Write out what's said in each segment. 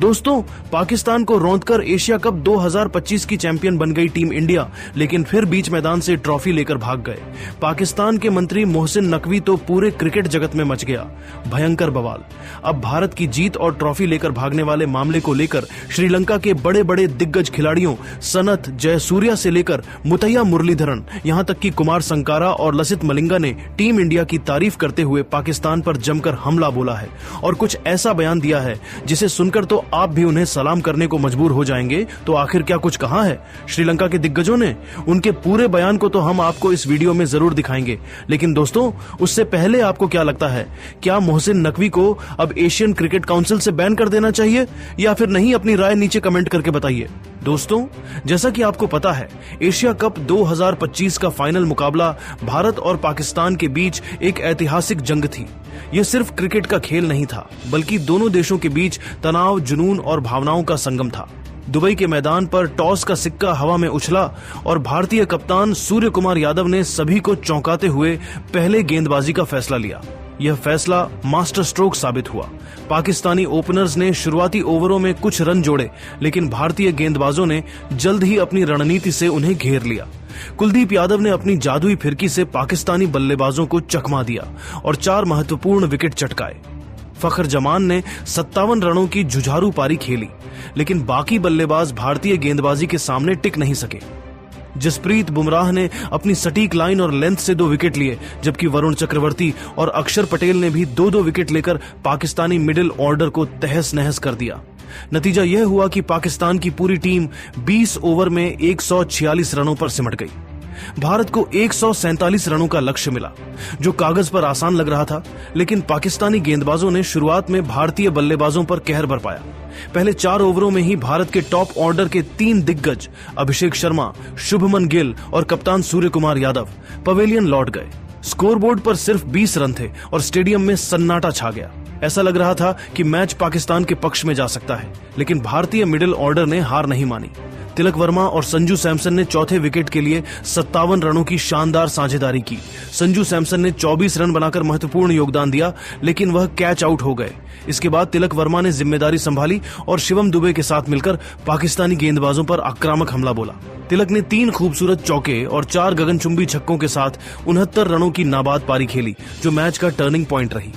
दोस्तों, पाकिस्तान को रौंदकर एशिया कप 2025 की चैंपियन बन गई टीम इंडिया, लेकिन फिर बीच मैदान से ट्रॉफी लेकर भाग गए। पाकिस्तान के मंत्री मोहसिन नकवी तो पूरे क्रिकेट जगत में मच गया भयंकर बवाल। अब भारत की जीत और ट्रॉफी लेकर भागने वाले मामले को लेकर श्रीलंका के बड़े बड़े दिग्गज खिलाड़ियों सनथ जयसूर्या से लेकर मुथैया मुरलीधरन, यहां तक कि कुमार संगकारा और लसित मलिंगा ने टीम इंडिया की तारीफ करते हुए पाकिस्तान पर जमकर हमला बोला है और कुछ ऐसा बयान दिया है जिसे सुनकर तो आप भी उन्हें सलाम करने को मजबूर हो जाएंगे। तो आखिर क्या कुछ कहा है श्रीलंका के दिग्गजों ने? उनके पूरे बयान को तो हम आपको इस वीडियो में जरूर दिखाएंगे, लेकिन दोस्तों उससे पहले आपको क्या लगता है, क्या मोहसिन नकवी को अब एशियन क्रिकेट काउंसिल से बैन कर देना चाहिए या फिर नहीं? अपनी राय नीचे कमेंट करके बताइए। दोस्तों, जैसा कि आपको पता है, एशिया कप 2025 का फाइनल मुकाबला भारत और पाकिस्तान के बीच एक ऐतिहासिक जंग थी। यह सिर्फ क्रिकेट का खेल नहीं था, बल्कि दोनों देशों के बीच तनाव, जुनून और भावनाओं का संगम था। दुबई के मैदान पर टॉस का सिक्का हवा में उछला और भारतीय कप्तान सूर्य कुमार यादव ने सभी को चौंकाते हुए पहले गेंदबाजी का फैसला लिया। यह फैसला मास्टर स्ट्रोक साबित हुआ। पाकिस्तानी ओपनर्स ने शुरुआती ओवरों में कुछ रन जोड़े, लेकिन भारतीय गेंदबाजों ने जल्द ही अपनी रणनीति से उन्हें घेर लिया। कुलदीप यादव ने अपनी जादुई फिरकी से पाकिस्तानी बल्लेबाजों को चकमा दिया और 4 महत्वपूर्ण विकेट चटकाए। फखर जमान ने 57 रनों की जुझारू पारी खेली, लेकिन बाकी बल्लेबाज भारतीय गेंदबाजी के सामने टिक नहीं सके। जसप्रीत बुमराह ने अपनी सटीक लाइन और लेंथ से 2 विकेट लिए, जबकि वरुण चक्रवर्ती और अक्षर पटेल ने भी 2-2 विकेट लेकर पाकिस्तानी मिडिल ऑर्डर को तहस नहस कर दिया। नतीजा यह हुआ कि पाकिस्तान की पूरी टीम 20 ओवर में 146 रनों पर सिमट गई। भारत को 147 रनों का लक्ष्य मिला, जो कागज पर आसान लग रहा था, लेकिन पाकिस्तानी गेंदबाजों ने शुरुआत में भारतीय बल्लेबाजों पर कहर बरपाया। पहले 4 ओवरों में ही भारत के टॉप ऑर्डर के 3 दिग्गज अभिषेक शर्मा, शुभमन गिल और कप्तान सूर्य कुमार यादव पवेलियन लौट गए। स्कोरबोर्ड पर सिर्फ 20 रन थे और स्टेडियम में सन्नाटा छा गया। ऐसा लग रहा था कि मैच पाकिस्तान के पक्ष में जा सकता है, लेकिन भारतीय मिडिल ऑर्डर ने हार नहीं मानी। तिलक वर्मा और संजू सैमसन ने चौथे विकेट के लिए 57 रनों की शानदार साझेदारी की। संजू सैमसन ने 24 रन बनाकर महत्वपूर्ण योगदान दिया, लेकिन वह कैच आउट हो गए। इसके बाद तिलक वर्मा ने जिम्मेदारी संभाली और शिवम दुबे के साथ मिलकर पाकिस्तानी गेंदबाजों पर आक्रामक हमला बोला। तिलक ने 3 खूबसूरत चौके और 4 गगनचुंबी छक्कों के साथ 69 रनों की नाबाद पारी खेली, जो मैच का टर्निंग पॉइंट रही।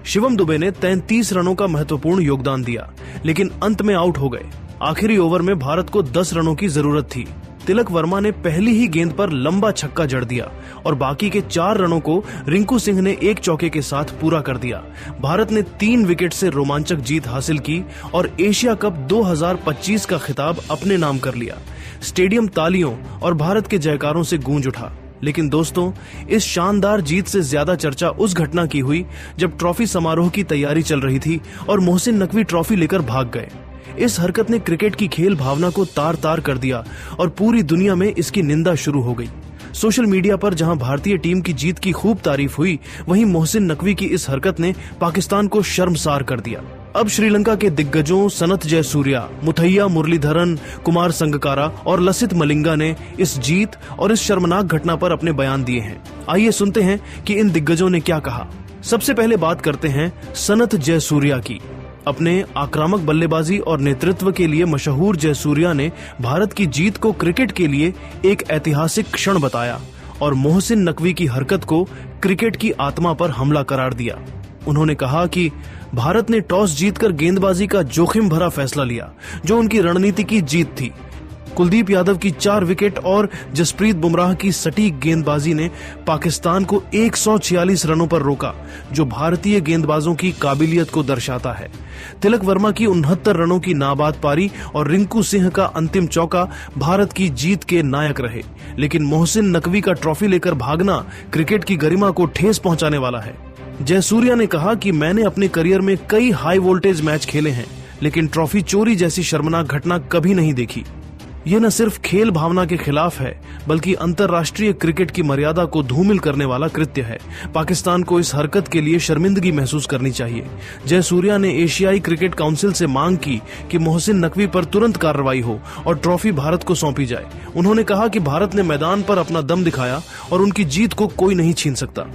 शिवम दुबे ने 33 रनों का महत्वपूर्ण योगदान दिया, लेकिन अंत में आउट हो गए। आखिरी ओवर में भारत को 10 रनों की जरूरत थी। तिलक वर्मा ने पहली ही गेंद पर लंबा छक्का जड़ दिया और बाकी के 4 रनों को रिंकू सिंह ने 1 चौके के साथ पूरा कर दिया। भारत ने 3 विकेट से रोमांचक जीत हासिल की और एशिया कप 2025 का खिताब अपने नाम कर लिया। स्टेडियम तालियों और भारत के जयकारों से गूंज उठा। लेकिन दोस्तों, इस शानदार जीत से ज्यादा चर्चा उस घटना की हुई जब ट्रॉफी समारोह की तैयारी चल रही थी और मोहसिन नकवी ट्रॉफी लेकर भाग गए। इस हरकत ने क्रिकेट की खेल भावना को तार तार कर दिया और पूरी दुनिया में इसकी निंदा शुरू हो गई। सोशल मीडिया पर जहां भारतीय टीम की जीत की खूब तारीफ हुई, वहीं मोहसिन नकवी की इस हरकत ने पाकिस्तान को शर्मसार कर दिया। अब श्रीलंका के दिग्गजों सनथ जयसूर्या, मुथैया मुरलीधरन, कुमार संगकारा और लसित मलिंगा ने इस जीत और इस शर्मनाक घटना पर अपने बयान दिए हैं। आइए सुनते हैं कि इन दिग्गजों ने क्या कहा। सबसे पहले बात करते हैं सनथ जयसूर्या की। अपने आक्रामक बल्लेबाजी और नेतृत्व के लिए मशहूर जयसूर्या ने भारत की जीत को क्रिकेट के लिए एक ऐतिहासिक क्षण बताया और मोहसिन नकवी की हरकत को क्रिकेट की आत्मा पर हमला करार दिया। उन्होंने कहा कि भारत ने टॉस जीतकर गेंदबाजी का जोखिम भरा फैसला लिया, जो उनकी रणनीति की जीत थी। कुलदीप यादव की 4 विकेट और जसप्रीत बुमराह की सटीक गेंदबाजी ने पाकिस्तान को 146 रनों पर रोका, जो भारतीय गेंदबाजों की काबिलियत को दर्शाता है। तिलक वर्मा की 69 रनों की नाबाद पारी और रिंकू सिंह का अंतिम चौका भारत की जीत के नायक रहे, लेकिन मोहसिन नकवी का ट्रॉफी लेकर भागना क्रिकेट की गरिमा को ठेस पहुंचाने वाला है। जयसूर्या ने कहा कि मैंने अपने करियर में कई हाई वोल्टेज मैच खेले हैं, लेकिन ट्रॉफी चोरी जैसी शर्मनाक घटना कभी नहीं देखी। ये न सिर्फ खेल भावना के खिलाफ है बल्कि अंतर्राष्ट्रीय क्रिकेट की मर्यादा को धूमिल करने वाला कृत्य है। पाकिस्तान को इस हरकत के लिए शर्मिंदगी महसूस करनी चाहिए। जयसूर्या ने एशियाई क्रिकेट काउंसिल से मांग की कि मोहसिन नकवी पर तुरंत कार्रवाई हो और ट्रॉफी भारत को सौंपी जाए। उन्होंने कहा कि भारत ने मैदान पर अपना दम दिखाया और उनकी जीत को कोई नहीं छीन सकता।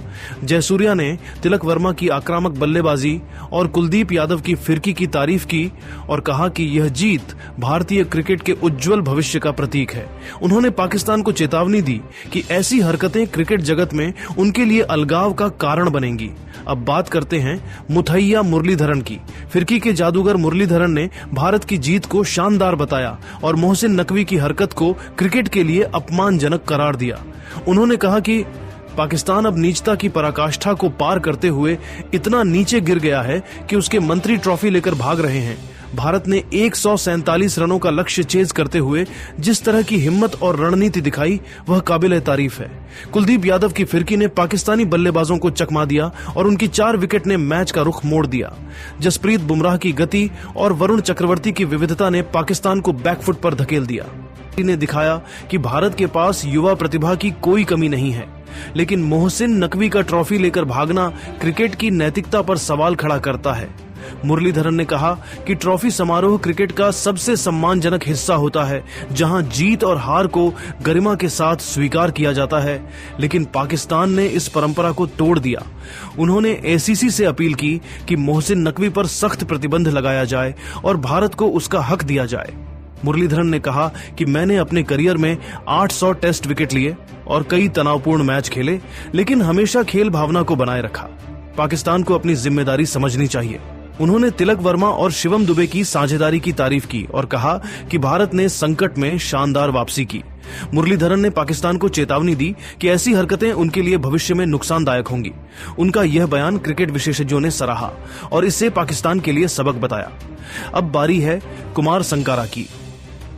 जयसूर्या ने तिलक वर्मा की आक्रामक बल्लेबाजी और कुलदीप यादव की फिरकी की तारीफ की और कहा कि यह जीत भारतीय क्रिकेट के उज्जवल भविष्य का प्रतीक है। उन्होंने पाकिस्तान को चेतावनी दी कि ऐसी हरकतें क्रिकेट जगत में उनके लिए अलगाव का कारण बनेंगी। अब बात करते हैं मुथैया मुरलीधरन की। फिरकी के जादूगर मुरलीधरन ने भारत की जीत को शानदार बताया और मोहसिन नकवी की हरकत को क्रिकेट के लिए अपमानजनक करार दिया। उन्होंने कहा कि पाकिस्तान अब नीचता की पराकाष्ठा को पार करते हुए इतना नीचे गिर गया है कि उसके मंत्री ट्रॉफी लेकर भाग रहे हैं। भारत ने 147 रनों का लक्ष्य चेज करते हुए जिस तरह की हिम्मत और रणनीति दिखाई वह काबिल तारीफ है। कुलदीप यादव की फिरकी ने पाकिस्तानी बल्लेबाजों को चकमा दिया और उनकी 4 विकेट ने मैच का रुख मोड़ दिया। जसप्रीत बुमराह की गति और वरुण चक्रवर्ती की विविधता ने पाकिस्तान को बैकफुट पर धकेल दिया। ने दिखाया कि भारत के पास युवा प्रतिभा की कोई कमी नहीं है, लेकिन मोहसिन नकवी का ट्रॉफी लेकर भागना क्रिकेट की नैतिकता पर सवाल खड़ा करता है। मुरलीधरन ने कहा कि ट्रॉफी समारोह क्रिकेट का सबसे सम्मानजनक हिस्सा होता है, जहां जीत और हार को गरिमा के साथ स्वीकार किया जाता है, लेकिन पाकिस्तान ने इस परंपरा को तोड़ दिया। उन्होंने एसीसी से अपील की कि मोहसिन नकवी पर सख्त प्रतिबंध लगाया जाए और भारत को उसका हक दिया जाए। मुरलीधरन ने कहा कि मैंने अपने करियर में 800 टेस्ट विकेट लिए और कई तनावपूर्ण मैच खेले, लेकिन हमेशा खेल भावना को बनाए रखा। पाकिस्तान को अपनी जिम्मेदारी समझनी चाहिए। उन्होंने तिलक वर्मा और शिवम दुबे की साझेदारी की तारीफ की और कहा कि भारत ने संकट में शानदार वापसी की। मुरलीधरन ने पाकिस्तान को चेतावनी दी कि ऐसी हरकतें उनके लिए भविष्य में नुकसानदायक होंगी। उनका यह बयान क्रिकेट विशेषज्ञों ने सराहा और इससे पाकिस्तान के लिए सबक बताया। अब बारी है कुमार संकारा की।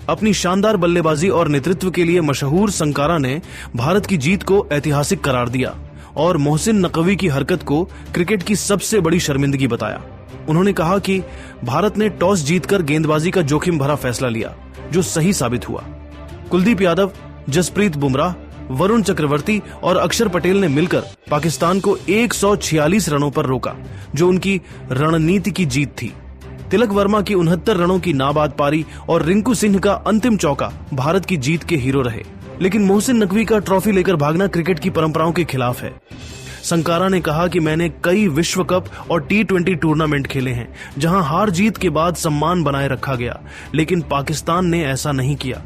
अपनी शानदार बल्लेबाजी और नेतृत्व के लिए मशहूर संकारा ने भारत की जीत को ऐतिहासिक करार दिया और मोहसिन नकवी की हरकत को क्रिकेट की सबसे बड़ी शर्मिंदगी बताया। उन्होंने कहा कि भारत ने टॉस जीतकर गेंदबाजी का जोखिम भरा फैसला लिया, जो सही साबित हुआ। कुलदीप यादव, जसप्रीत बुमराह, वरुण चक्रवर्ती और अक्षर पटेल ने मिलकर पाकिस्तान को 146 रनों पर रोका, जो उनकी रणनीति की जीत थी। तिलक वर्मा की 69 रनों की नाबाद पारी और रिंकू सिंह का अंतिम चौका भारत की जीत के हीरो रहे। लेकिन मोहसिन नकवी का ट्रॉफी लेकर भागना क्रिकेट की परंपराओं के खिलाफ है। संकारा ने कहा कि मैंने कई विश्व कप और T20 टूर्नामेंट खेले हैं, जहां हार जीत के बाद सम्मान बनाए रखा गया, लेकिन पाकिस्तान ने ऐसा नहीं किया।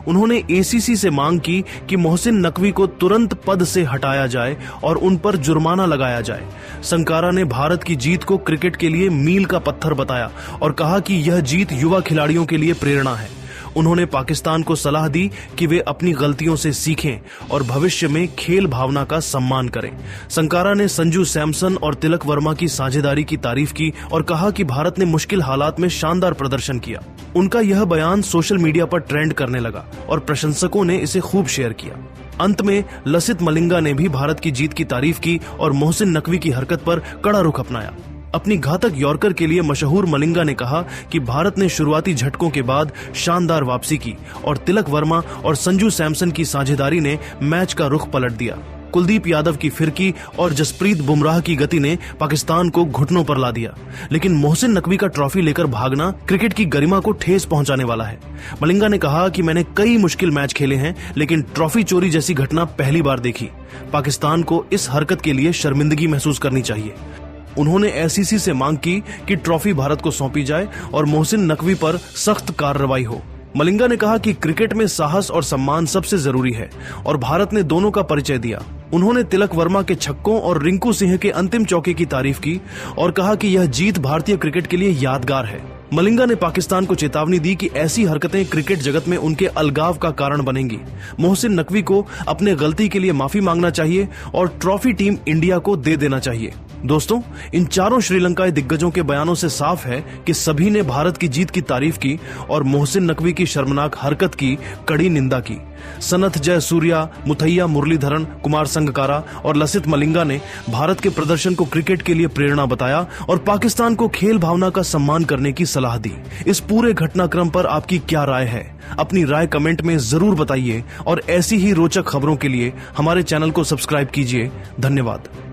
उन्होंने एसीसी से मांग की कि मोहसिन नकवी को तुरंत पद से हटाया जाए और उन पर जुर्माना लगाया जाए। संकारा ने भारत की जीत को क्रिकेट के लिए मील का पत्थर बताया और कहा कि यह जीत युवा खिलाड़ियों के लिए प्रेरणा है। उन्होंने पाकिस्तान को सलाह दी कि वे अपनी गलतियों से सीखें और भविष्य में खेल भावना का सम्मान करें। संकारा ने संजू सैमसन और तिलक वर्मा की साझेदारी की तारीफ की और कहा कि भारत ने मुश्किल हालात में शानदार प्रदर्शन किया। उनका यह बयान सोशल मीडिया पर ट्रेंड करने लगा और प्रशंसकों ने इसे खूब शेयर किया। अंत में लसित मलिंगा ने भी भारत की जीत की तारीफ की और मोहसिन नकवी की हरकत पर कड़ा रुख अपनाया। अपनी घातक यॉर्कर के लिए मशहूर मलिंगा ने कहा कि भारत ने शुरुआती झटकों के बाद शानदार वापसी की और तिलक वर्मा और संजू सैमसन की साझेदारी ने मैच का रुख पलट दिया। कुलदीप यादव की फिरकी और जसप्रीत बुमराह की गति ने पाकिस्तान को घुटनों पर ला दिया, लेकिन मोहसिन नकवी का ट्रॉफी लेकर भागना क्रिकेट की गरिमा को ठेस पहुंचाने वाला है। मलिंगा ने कहा कि मैंने कई मुश्किल मैच खेले हैं, लेकिन ट्रॉफी चोरी जैसी घटना पहली बार देखी। पाकिस्तान को इस हरकत के लिए शर्मिंदगी महसूस करनी चाहिए। उन्होंने एसीसी से मांग की कि ट्रॉफी भारत को सौंपी जाए और मोहसिन नकवी पर सख्त कार्रवाई हो। मलिंगा ने कहा कि क्रिकेट में साहस और सम्मान सबसे जरूरी है और भारत ने दोनों का परिचय दिया। उन्होंने तिलक वर्मा के छक्कों और रिंकू सिंह के अंतिम चौके की तारीफ की और कहा कि यह जीत भारतीय क्रिकेट के लिए यादगार है। मलिंगा ने पाकिस्तान को चेतावनी दी कि ऐसी हरकतें क्रिकेट जगत में उनके अलगाव का कारण बनेंगी। मोहसिन नकवी को अपने गलती के लिए माफी मांगना चाहिए और ट्रॉफी टीम इंडिया को दे देना चाहिए। दोस्तों, इन चारों श्रीलंकाई दिग्गजों के बयानों से साफ है कि सभी ने भारत की जीत की तारीफ की और मोहसिन नकवी की शर्मनाक हरकत की कड़ी निंदा की। सनथ जयसूर्या, मुथैया मुरलीधरन, कुमार संगकारा और लसित मलिंगा ने भारत के प्रदर्शन को क्रिकेट के लिए प्रेरणा बताया और पाकिस्तान को खेल भावना का सम्मान करने की सलाह दी। इस पूरे घटनाक्रम पर आपकी क्या राय है? अपनी राय कमेंट में जरूर बताइए और ऐसी ही रोचक खबरों के लिए हमारे चैनल को सब्सक्राइब कीजिए। धन्यवाद।